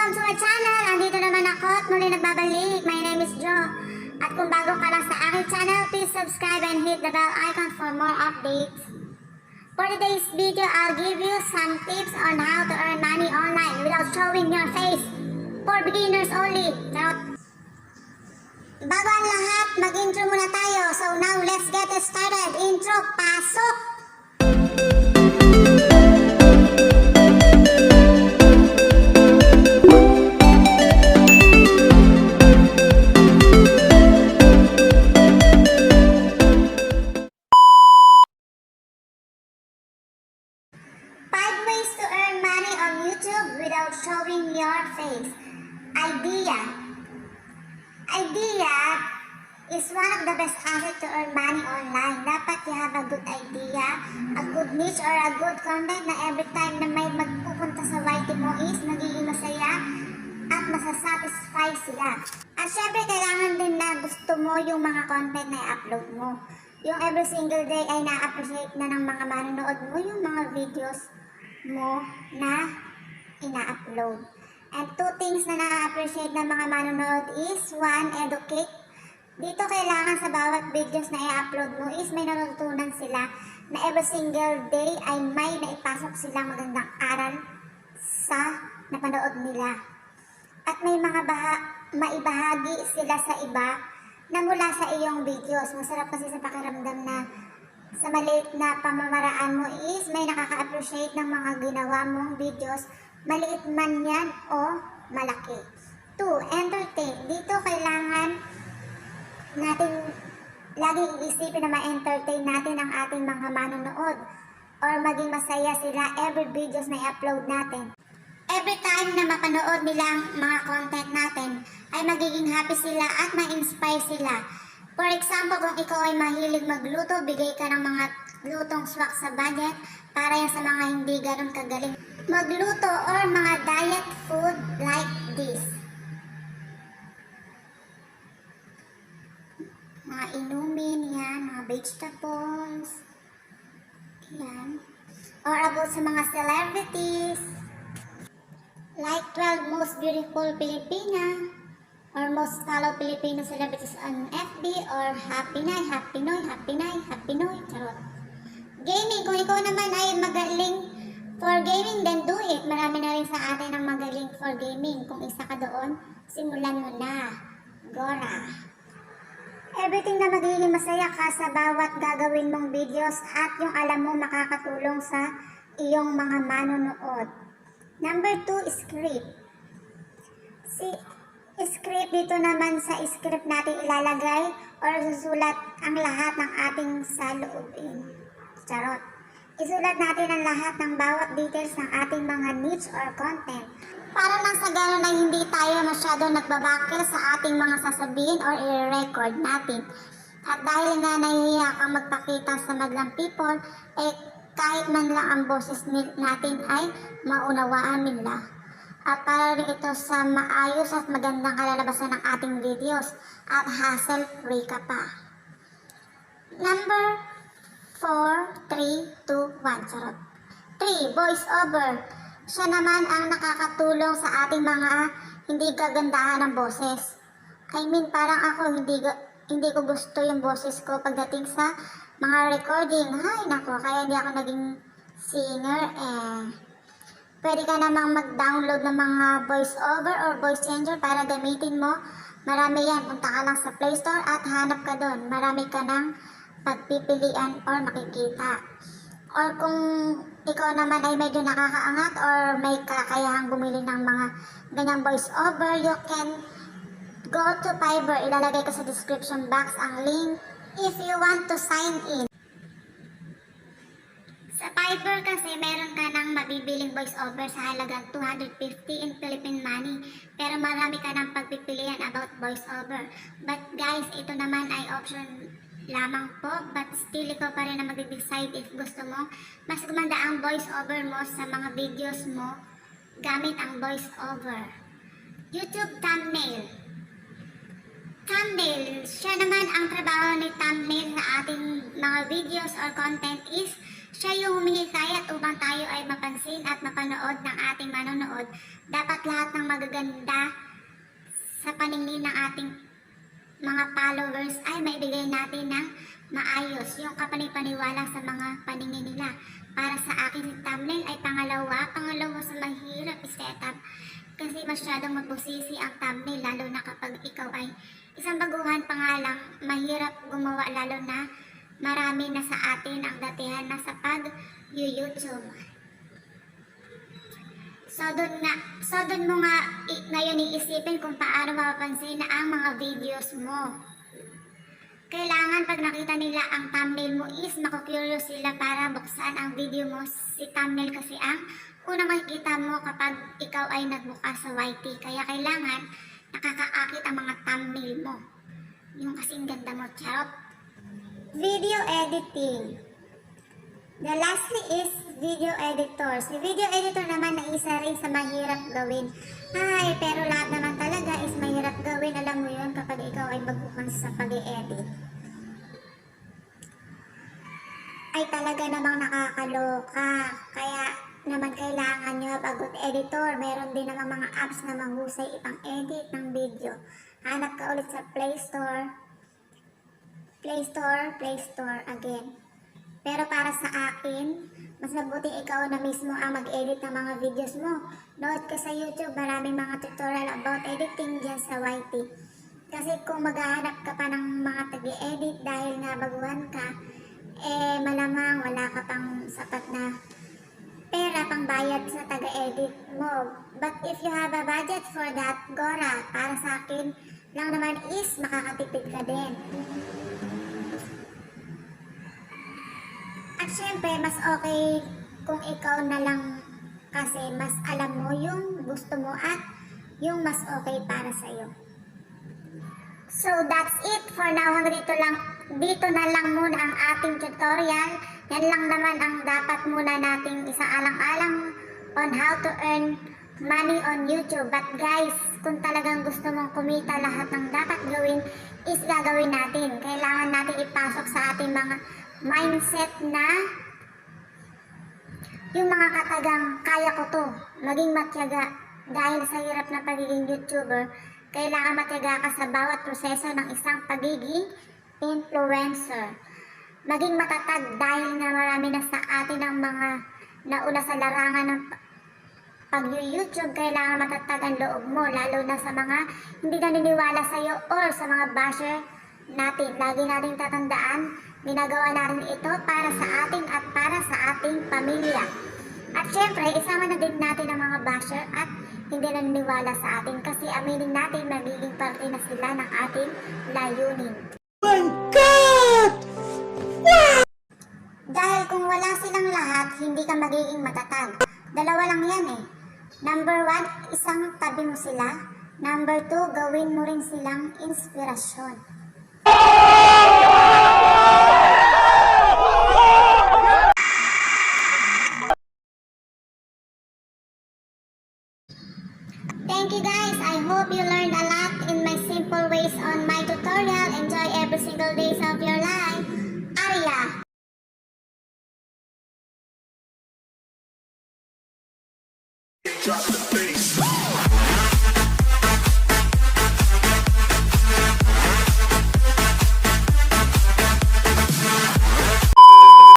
Welcome to my channel! Andito naman ako at muli nagbabalik. My name is Jo. At kung bago ka lang sa aking channel, please subscribe and hit the bell icon for more updates. For today's video, I'll give you some tips on how to earn money online without showing your face. For beginners only. Bago ang lahat, mag-intro muna tayo. So now, let's get started. Intro, pasok! Without showing your face. Idea is one of the best assets to earn money online. Dapat you have a good idea, a good niche or a good content na every time na may magpupunta sa YT mo is magiging masaya at masasatisfy sila. At syempre kailangan din na gusto mo yung mga content na i-upload mo. Yung every single day ay na-appreciate na ng mga manonood mo yung mga videos mo na ina-upload. And two things na na-appreciate ng mga manonood is, one, educate. Dito kailangan sa bawat videos na i-upload mo is may natutunan sila na every single day ay may naipasok silang magandang aral sa napanood nila. At may mga maibahagi sila sa iba na mula sa iyong videos. Masarap kasi sa pakiramdam na sa maliit na pamamaraan mo is may nakaka-appreciate ng mga ginawa mong videos, maliit man yan o malaki. 2. Entertain. Dito kailangan natin laging iisipin na ma-entertain natin ang ating mga manonood or maging masaya sila every videos na i-upload natin. Every time na mapanood nila ang mga content natin ay magiging happy sila at ma-inspire sila. For example, kung ikaw ay mahilig magluto, bigay ka ng mga lutong swak sa budget para yan sa mga hindi ganun kagaling magluto or mga diet food like this. Mga inumin, yan, mga vegetables, yan. Or about sa mga celebrities, like 12 most beautiful Filipina, or most follow Filipino celebrities on FB, or Happy Noy, Happy Noy, Happy Noy, Happy Noy, charot. Gaming, kung ikaw naman ay magaling for gaming, then do it. Marami na rin sa atin ang magaling for gaming. Kung isa ka doon, simulan mo na. Gora. Everything na magiging masaya ka sa bawat gagawin mong videos at yung alam mo makakatulong sa iyong mga manonood. Number 2, script. Script dito naman sa script natin ilalagay or susulat ang lahat ng ating saloobin. Charot. Isulat natin ang lahat ng bawat details ng ating mga niche or content. Para nang sa gano'n na hindi tayo masyado nagbabakil sa ating mga sasabihin or i-record natin. At dahil nga nahihiya kang magpakita sa madlang people, kahit man lang ang boses natin ay maunawaan nila. At para rin ito sa maayos at magandang kalalabasan ng ating videos at hassle-free ka pa. Number 4, 3, 2, 1, charot. 3. Voice over. Siya naman ang nakakatulong sa ating mga hindi kagandahan ng boses. I mean, parang ako hindi ko gusto yung boses ko pagdating sa mga recording. Hay nako, kaya hindi ako naging singer Pwede ka namang mag-download ng mga voice over or voice changer para gamitin mo. Marami yan. Punta ka lang sa Play Store at hanap ka doon. Marami ka ng pagpipilian or makikita. Or kung ikaw naman ay medyo nakakaangat or may kakayahang bumili ng mga ganyang voice over, you can go to Fiverr. Ilalagay ko sa description box ang link if you want to sign in. Sa Fiverr kasi meron ka ng mabibiling voice over sa halagang 250 in Philippine money. Pero marami ka ng pagpipilian about voice over. But guys, ito naman ay option lamang po, but still ikaw pa rin na mag-decide if gusto mo mas gumanda ang voice over mo sa mga videos mo gamit ang voice over. YouTube thumbnail. Siya naman ang trabaho ni thumbnail sa ating mga videos or content is Siya yung humingi kahit upang tayo ay mapansin at mapanood ng ating manonood. Dapat lahat ng magaganda sa paningin ng ating mga followers ay maibigay natin ng maayos, yung kapanipaniwala sa mga paningin nila. Para sa akin, si thumbnail ay pangalawa sa mahirap i-setup kasi masyadong magbusisi ang thumbnail, lalo na kapag ikaw ay isang baguhan pa nga lang, mahirap gumawa, lalo na marami na sa atin ang datihan na sa pag-youtube. So dun mo nga ngayon iisipin kung paano mapapansin na ang mga videos mo. Kailangan pag nakita nila ang thumbnail mo is maku-curious sila para buksan ang video mo. Si thumbnail kasi ang unang makikita mo kapag ikaw ay nagbuka sa YT. Kaya kailangan nakakaakit ang mga thumbnail mo. Yung kasing ganda mo, charot. Video editing. The lastly is video editor. Si video editor naman na isa rin sa mahirap gawin. Ay, pero lahat naman talaga is mahirap gawin. Alam mo yun kapag ikaw ay baguhan sa pag-edit. Ay talaga namang nakakaloka. Kaya naman kailangan nyo bago editor. Meron din namang mga apps na mahusay ipang-edit ng video. Hanap ka ulit sa Play Store again. Pero para sa akin, mas mabuti ikaw na mismo ang mag-edit ng mga videos mo. Nood ka sa YouTube, maraming mga tutorial about editing dyan sa YT. Kasi kung maghahanap ka pa ng mga tag-edit dahil nga baguhan ka, eh malamang wala ka pang sapat na pera pang bayad sa taga-edit mo. But if you have a budget for that, Gora, para sa akin lang naman is makakatipid ka din. At syempre, mas okay kung ikaw na lang kasi mas alam mo yung gusto mo at yung mas okay para sa'yo. So that's it for now. Dito na lang muna ang ating tutorial. Yan lang naman ang dapat muna nating isaalang-alang on how to earn money on YouTube. But guys, kung talagang gusto mong kumita, lahat ng dapat gawin is gagawin natin. Kailangan natin ipasok sa ating mga mindset na yung mga katagang kaya ko to, maging matyaga. Dahil sa hirap na pagiging YouTuber, kailangan matyaga ka sa bawat proseso ng isang pagiging influencer. Maging matatag dahil nga marami na sa atin ang mga nauna sa larangan ng pag-youtube. Kailangan matatag ang loob mo, lalo na sa mga hindi naniniwala sa'yo or sa mga basher natin. Lagi natin tatandaan, ginagawa natin ito para sa atin at para sa ating pamilya. At syempre, isama na din natin ang mga basher at hindi naniniwala sa atin kasi aminin natin magiging parte na sila ng ating layunin. Oh my God! Wow! Dahil kung wala silang lahat, hindi ka magiging matatag. Dalawa lang yan eh. Number 1, isang tabi mo sila. Number 2, gawin mo rin silang inspirasyon. Thank you guys. I hope you learned a lot in my simple ways on my tutorial. Enjoy every single days of your life. Aria!